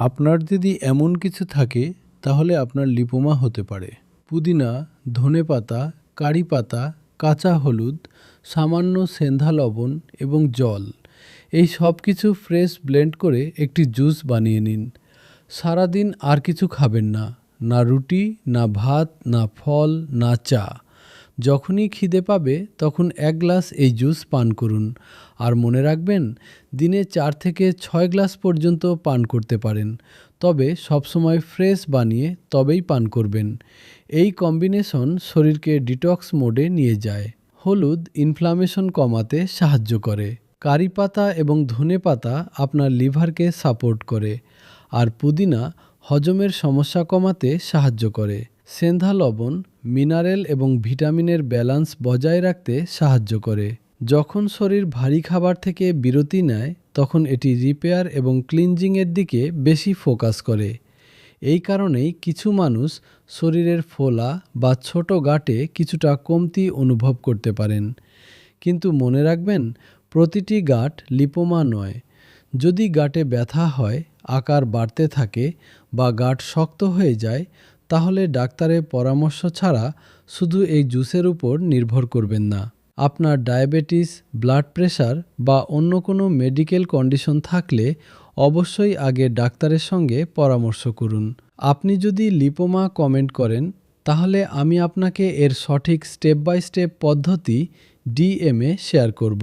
আপনার যদি এমন কিছু থাকে তাহলে আপনার লিপোমা হতে পারে। পুদিনা, ধনেপাতা, কারি পাতা, কাঁচা হলুদ, সামান্য সেন্ধা লবণ এবং জল, এই সব কিছু ফ্রেশ ব্লেন্ড করে একটি জুস বানিয়ে নিন। সারাদিন আর কিছু খাবেন না, না রুটি, না ভাত, না ফল, না চা। যখনই খিদে পাবে তখন 1 গ্লাস এই জুস পান করুন। আর মনে রাখবেন, দিনে 4 থেকে 6 গ্লাস পর্যন্ত পান করতে পারেন, তবে সবসময় ফ্রেশ বানিয়ে তবেই পান করবেন। এই কম্বিনেশন শরীরকে ডিটক্স মোডে নিয়ে যায়। হলুদ ইনফ্লামেশন কমাতে সাহায্য করে। কারি পাতা এবং ধনে পাতা আপনার লিভারকে সাপোর্ট করে। আর পুদিনা হজমের সমস্যা কমাতে সাহায্য করে। সেন্ধা লবণ মিনারেল এবং ভিটামিনের ব্যালান্স বজায় রাখতে সাহায্য করে। যখন শরীর ভারী খাবার থেকে বিরতি নেয় তখন এটি রিপেয়ার এবং ক্লিনজিংয়ের দিকে বেশি ফোকাস করে। এই কারণেই কিছু মানুষ শরীরের ফোলা বা ছোট গাঁটে কিছুটা কমতি অনুভব করতে পারেন। কিন্তু মনে রাখবেন, প্রতিটি গাঁট লিপোমা নয়। যদি গাঁটে ব্যথা হয়, আকার বাড়তে থাকে বা গাঁট শক্ত হয়ে যায়, তাহলে ডাক্তারের পরামর্শ ছাড়া শুধু এই জুসের উপর নির্ভর করবেন না। আপনার ডায়াবেটিস, ব্লাড প্রেশার বা অন্য কোনো মেডিকেল কন্ডিশন থাকলে অবশ্যই আগে ডাক্তারের সঙ্গে পরামর্শ করুন। আপনি যদি লিপোমা কমেন্ট করেন, তাহলে আমি আপনাকে এর সঠিক স্টেপ বাই স্টেপ পদ্ধতি ডিএমএ শেয়ার করব।